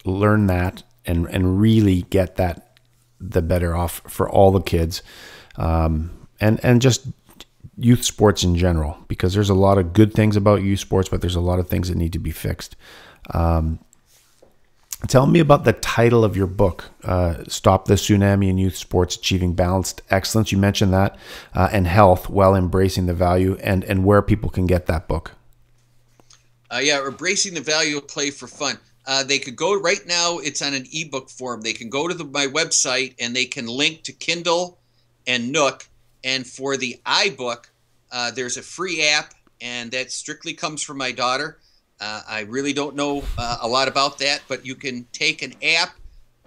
learn that and really get that, the better off for all the kids, and just youth sports in general, because there's a lot of good things about youth sports, but there's a lot of things that need to be fixed. Tell me about the title of your book, Stop the Tsunami in Youth Sports, Achieving Balanced Excellence. You mentioned that, and health while embracing the value, and where people can get that book. Yeah, embracing the value of play for fun. They could go right now. It's on an ebook form. They can go to my website and they can link to Kindle and Nook. And for the iBook, there's a free app, and that strictly comes from my daughter. I really don't know a lot about that, but you can take an app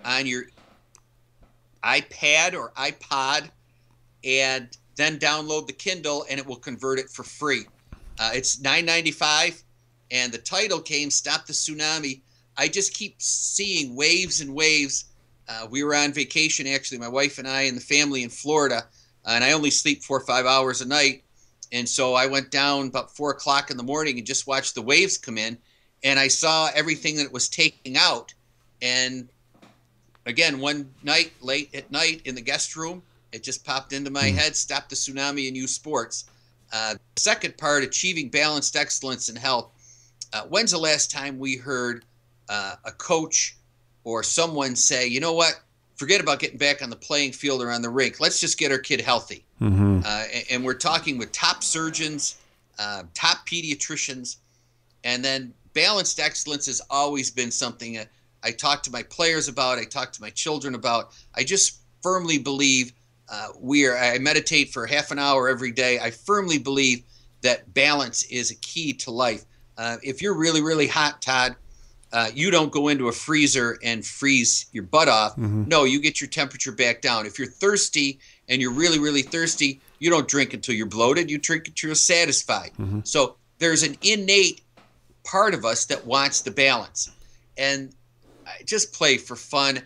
on your iPad or iPod and then download the Kindle, and it will convert it for free. It's $9.95, and the title came, Stop the Tsunami. I just keep seeing waves and waves. We were on vacation, actually, my wife and I and the family in Florida, and I only sleep 4 or 5 hours a night. And so I went down about 4 o'clock in the morning and just watched the waves come in, and I saw everything that it was taking out. And again, one night, late at night in the guest room, it just popped into my head, Stop the Tsunami in Youth Sports. The second part, Achieving Balanced Excellence in Health. When's the last time we heard a coach or someone say, you know what, forget about getting back on the playing field or on the rink. Let's just get our kid healthy. And we're talking with top surgeons, top pediatricians, and then balanced excellence has always been something I talk to my players about, I talk to my children about. I just firmly believe I meditate for half an hour every day. I firmly believe that balance is a key to life. If you're really, really hot, Todd, you don't go into a freezer and freeze your butt off. No, you get your temperature back down. If you're thirsty and you're really, really thirsty, you don't drink until you're bloated. You drink until you're satisfied. So there's an innate part of us that wants the balance. And just play for fun.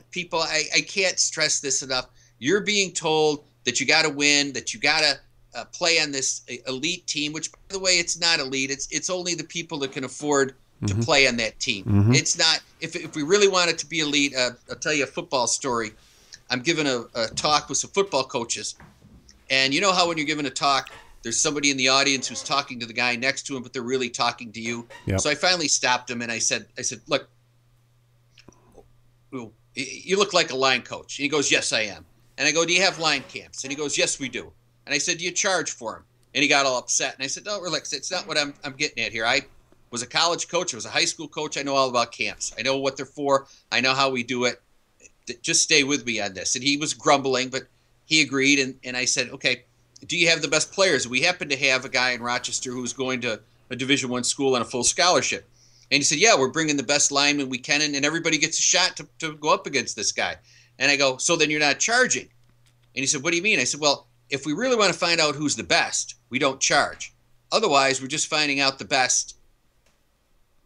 People, I can't stress this enough. You're being told that you got to win, that you got to play on this elite team, which, by the way, it's not elite. It's only the people that can afford to play on that team. It's not, if we really want it to be elite, I'll tell you a football story. I'm giving a talk with some football coaches. And you know how when you're giving a talk, there's somebody in the audience who's talking to the guy next to him, but they're really talking to you. Yep. So I finally stopped him and I said, look, you look like a line coach. And he goes, yes, I am. And I go, do you have line camps? And he goes, yes, we do. And I said, do you charge for them? And he got all upset. And I said, no, relax. It's not what I'm getting at here. I was a college coach. I was a high school coach. I know all about camps. I know what they're for. I know how we do it. Just stay with me on this. And he was grumbling, but he agreed. And I said, okay, do you have the best players? We happen to have a guy in Rochester who's going to a Division I school on a full scholarship. And he said, yeah, we're bringing the best linemen we can, and everybody gets a shot to go up against this guy. And I go, so then you're not charging? And he said, what do you mean? I said, well, if we really want to find out who's the best, we don't charge. Otherwise, we're just finding out the best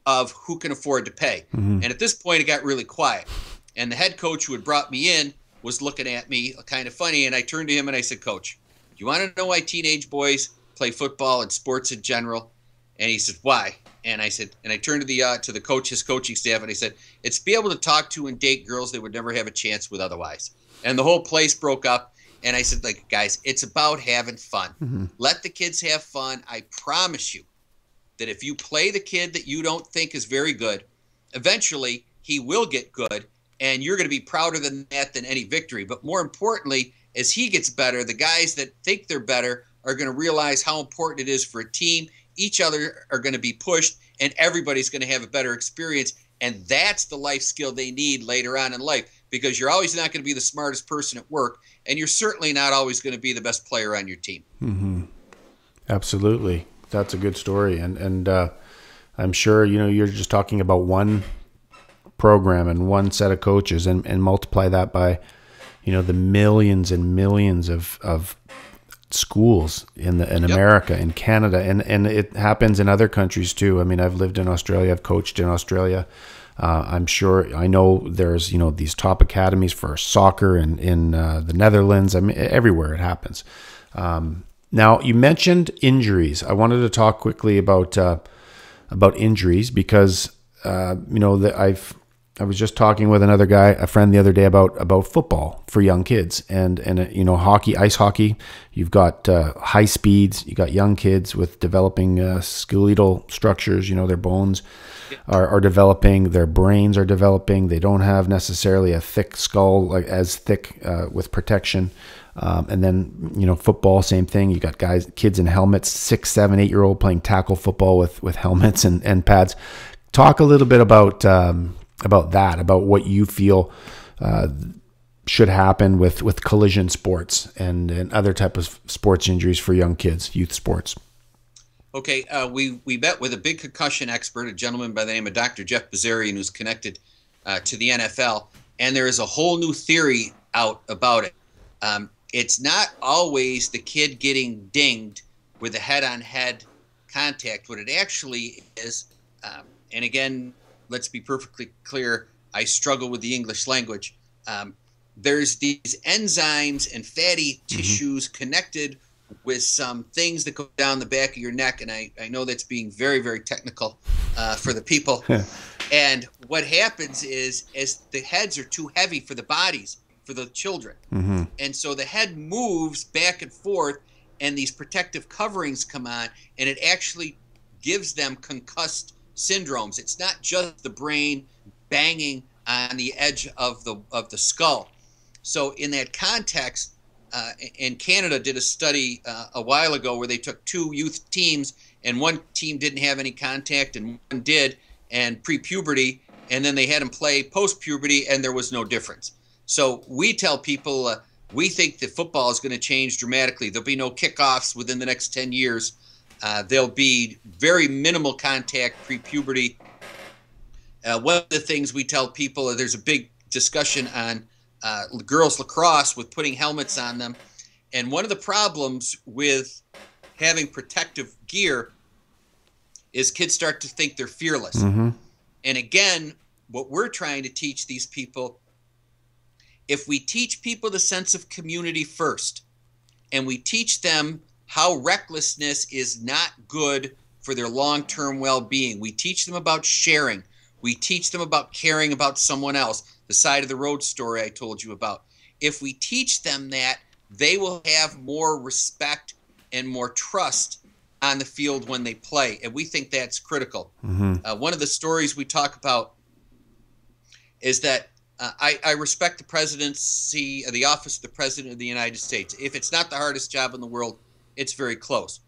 of who can afford to pay. And at this point, it got really quiet. And the head coach who had brought me in was looking at me kind of funny. And I turned to him and I said, Coach, do you want to know why teenage boys play football and sports in general? And he said, why? And I said, and I turned to the coach, his coaching staff, and I said, it's be able to talk to and date girls they would never have a chance with otherwise. And the whole place broke up. And I said, like, guys, it's about having fun. Let the kids have fun. I promise you that if you play the kid that you don't think is very good, eventually he will get good, and you're going to be prouder than that than any victory. But more importantly, as he gets better, the guys that think they're better are going to realize how important it is for a team. Each other are going to be pushed, and everybody's going to have a better experience. And that's the life skill they need later on in life, because you're always not going to be the smartest person at work, and you're certainly not always going to be the best player on your team. Mm-hmm. Absolutely. That's a good story. And I'm sure, you're just talking about one program and one set of coaches, and multiply that by, the millions and millions of schools in America, in Canada, and it happens in other countries too. I mean, I've lived in Australia, I've coached in Australia. I know there's, these top academies for soccer in the Netherlands. I mean, everywhere it happens. Now, you mentioned injuries. I wanted to talk quickly about injuries because, I was just talking with another guy, a friend the other day about football for young kids and hockey, ice hockey. You've got high speeds. You got young kids with developing skeletal structures. Their bones are developing, their brains are developing. They don't have necessarily a thick skull, like as thick with protection. And then football, same thing. You got kids in helmets, 6, 7, 8-year-old playing tackle football with helmets and pads. Talk a little bit about that, about what you feel should happen with collision sports and other type of sports injuries for young kids, youth sports. Okay, we met with a big concussion expert, a gentleman by the name of Dr. Jeff Bazarian, who's connected to the NFL, and there is a whole new theory out about it. It's not always the kid getting dinged with a head-on-head contact. What it actually is, and again, let's be perfectly clear, I struggle with the English language. There's these enzymes and fatty tissues connected with some things that go down the back of your neck. And I know that's being very, very technical for the people. And what happens is the heads are too heavy for the bodies, for the children. Mm-hmm. And so the head moves back and forth, and these protective coverings come on, and it actually gives them concussed syndromes. It's not just the brain banging on the edge of the skull. So in that context, and Canada did a study a while ago where they took 2 youth teams, and one team didn't have any contact and one did, and pre-puberty, and then they had them play post-puberty, and there was no difference. So we tell people we think that football is going to change dramatically. There'll be no kickoffs within the next 10 years. There'll be very minimal contact pre-puberty. One of the things we tell people, there's a big discussion on girls lacrosse with putting helmets on them. And one of the problems with having protective gear is kids start to think they're fearless. Mm-hmm. And again, what we're trying to teach these people, if we teach people the sense of community first, and we teach them how recklessness is not good for their long-term well-being. We teach them about sharing. We teach them about caring about someone else, the side of the road story I told you about. If we teach them that, they will have more respect and more trust on the field when they play, and we think that's critical. Mm-hmm. One of the stories we talk about is that I respect the presidency, the office of the President of the United States. If it's not the hardest job in the world, it's very close.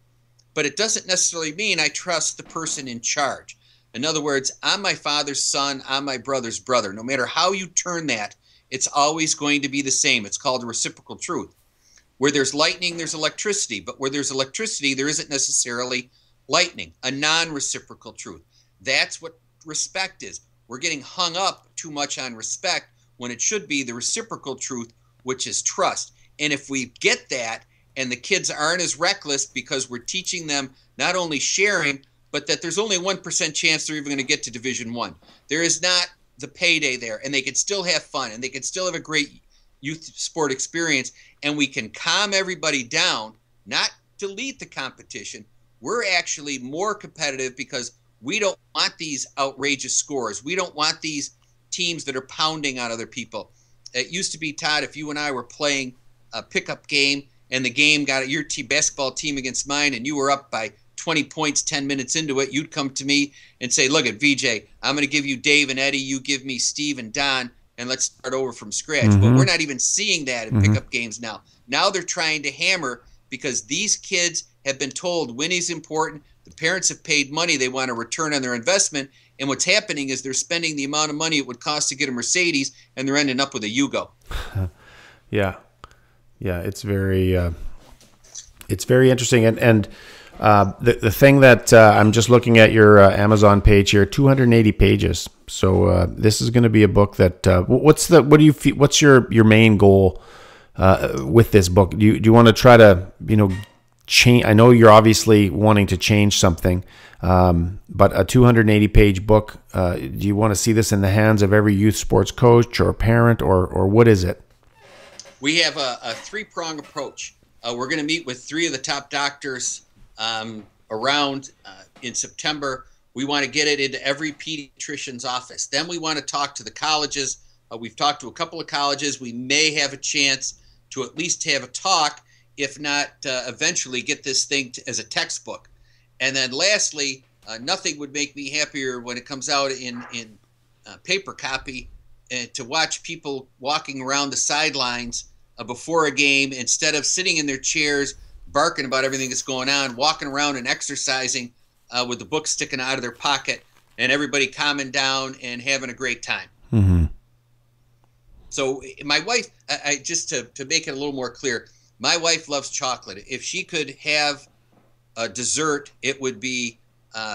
But it doesn't necessarily mean I trust the person in charge. In other words, I'm my father's son, I'm my brother's brother. No matter how you turn that, it's always going to be the same. It's called a reciprocal truth. Where there's lightning, there's electricity. But where there's electricity, there isn't necessarily lightning, a non-reciprocal truth. That's what respect is. We're getting hung up too much on respect when it should be the reciprocal truth, which is trust. And if we get that, and the kids aren't as reckless because we're teaching them not only sharing, but that there's only 1% chance they're even going to get to Division I. There is not the payday there, and they can still have fun, and they can still have a great youth sport experience, and we can calm everybody down, not delete the competition. We're actually more competitive because we don't want these outrageous scores. We don't want these teams that are pounding on other people. It used to be, Todd, if you and I were playing a pickup game and the game got your basketball team against mine and you were up by 20 points 10 minutes into it, you'd come to me and say, look at VJ, I'm going to give you Dave and Eddie, you give me Steve and Don, and let's start over from scratch. Mm-hmm. But we're not even seeing that in pickup games now. Now they're trying to hammer because these kids have been told winning's important. The parents have paid money. They want a return on their investment. And what's happening is they're spending the amount of money it would cost to get a Mercedes, and they're ending up with a Yugo. Yeah. Yeah. It's very interesting. And the thing that I'm just looking at your Amazon page here, 280 pages. So this is going to be a book that what's your main goal with this book? Do you want to try to change? I know you're obviously wanting to change something, but a 280 page book. Do you want to see this in the hands of every youth sports coach or parent, or what is it? We have a three-prong approach. We're going to meet with 3 of the top doctors around in September. We want to get it into every pediatrician's office. Then we want to talk to the colleges. We've talked to a couple of colleges. We may have a chance to at least have a talk, if not eventually get this thing as a textbook. And then lastly, nothing would make me happier when it comes out in paper copy to watch people walking around the sidelines before a game, instead of sitting in their chairs barking about everything that's going on, walking around and exercising with the book sticking out of their pocket, and everybody calming down and having a great time. Mm-hmm. So my wife, I just to make it a little more clear, my wife loves chocolate. If she could have a dessert, it would be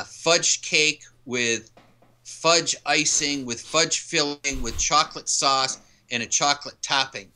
fudge cake with fudge icing, with fudge filling, with chocolate sauce, and a chocolate topping.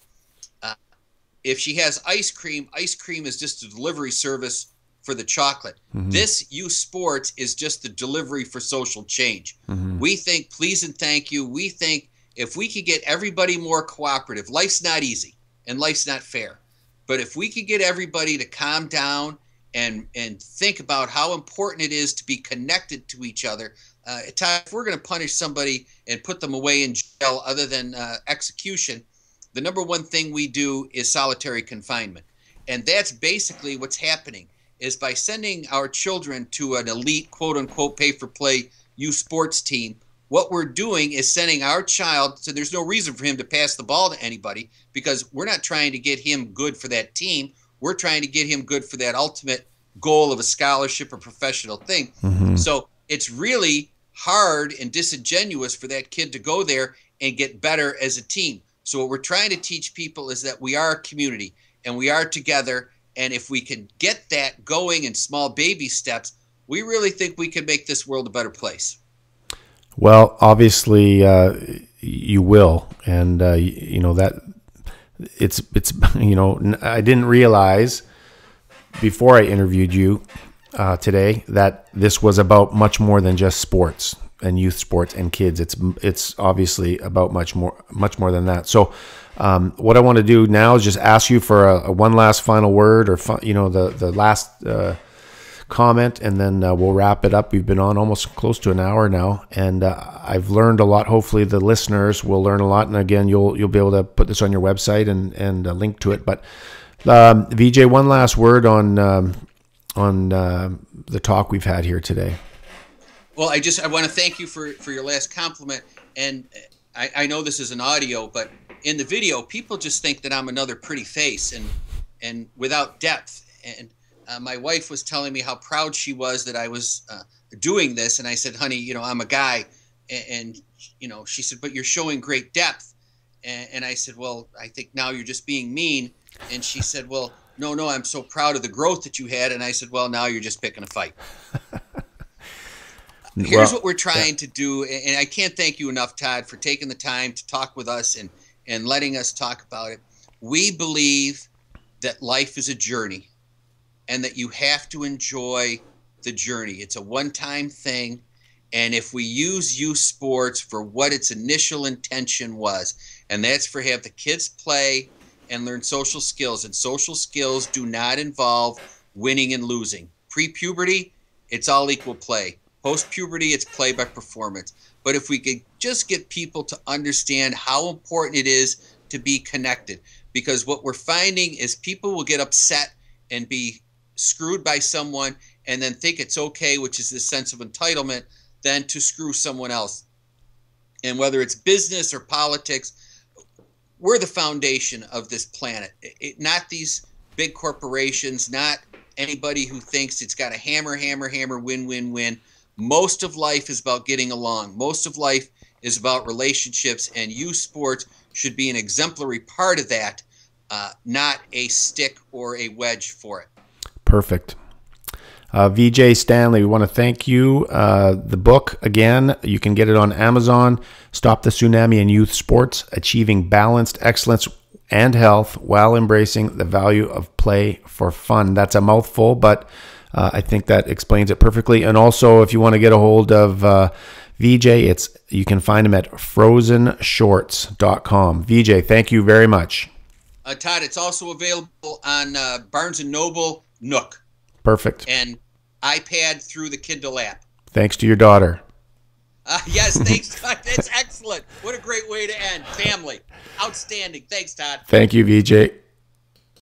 If she has ice cream is just a delivery service for the chocolate. Mm-hmm. This youth sports is just the delivery for social change. Mm-hmm. We think please and thank you. We think if we could get everybody more cooperative, life's not easy and life's not fair. But if we could get everybody to calm down and think about how important it is to be connected to each other, if we're going to punish somebody and put them away in jail other than execution, the number one thing we do is solitary confinement. And that's basically what's happening, is by sending our children to an elite, quote-unquote, pay-for-play youth sports team, what we're doing is sending our child, so there's no reason for him to pass the ball to anybody, because we're not trying to get him good for that team. We're trying to get him good for that ultimate goal of a scholarship or professional thing. Mm-hmm. So it's really hard and disingenuous for that kid to go there and get better as a team. So what we're trying to teach people is that we are a community and we are together. And if we can get that going in small baby steps, we really think we can make this world a better place. Well, obviously you will. And, that it's I didn't realize before I interviewed you today that this was about much more than just sports and youth sports and kids. It's obviously about much more than that. So what I want to do now is just ask you for a one last final word, or the last comment, and then we'll wrap it up. We've been on almost close to an hour now, and I've learned a lot. Hopefully the listeners will learn a lot, and again you'll be able to put this on your website and link to it. But VJ, one last word on the talk we've had here today. Well, I want to thank you for your last compliment. And I know this is an audio, but in the video, people just think that I'm another pretty face and without depth. And my wife was telling me how proud she was that I was doing this. And I said, honey, I'm a guy. And she said, but you're showing great depth. And I said, well, I think now you're just being mean. And she said, well, no, I'm so proud of the growth that you had. And I said, well, now you're just picking a fight. Here's what we're trying to do, and I can't thank you enough, Todd, for taking the time to talk with us and letting us talk about it. We believe that life is a journey and that you have to enjoy the journey. It's a one-time thing, and if we use youth sports for what its initial intention was, and that's for have the kids play and learn social skills, and social skills do not involve winning and losing. Pre-puberty, it's all equal play. Post-puberty, it's play by performance. But if we could just get people to understand how important it is to be connected, because what we're finding is people will get upset and be screwed by someone and then think it's okay, which is this sense of entitlement, then to screw someone else. And whether it's business or politics, we're the foundation of this planet. Not these big corporations, not anybody who thinks it's got a hammer, win, win, win. Most of life is about getting along. Most of life is about relationships, and youth sports should be an exemplary part of that, not a stick or a wedge for it. Perfect. VJ Stanley, we want to thank you. The book, again, you can get it on Amazon. Stop the Tsunami in Youth Sports, Achieving Balanced Excellence and Health While Embracing the Value of Play for Fun. That's a mouthful, but I think that explains it perfectly. And also, if you want to get a hold of VJ, you can find him at frozenshorts.com. VJ, thank you very much. Todd, it's also available on Barnes & Noble, Nook. Perfect. And iPad through the Kindle app. Thanks to your daughter. Yes, thanks, Todd. That's excellent. What a great way to end. Family. Outstanding. Thanks, Todd. Thank you, VJ.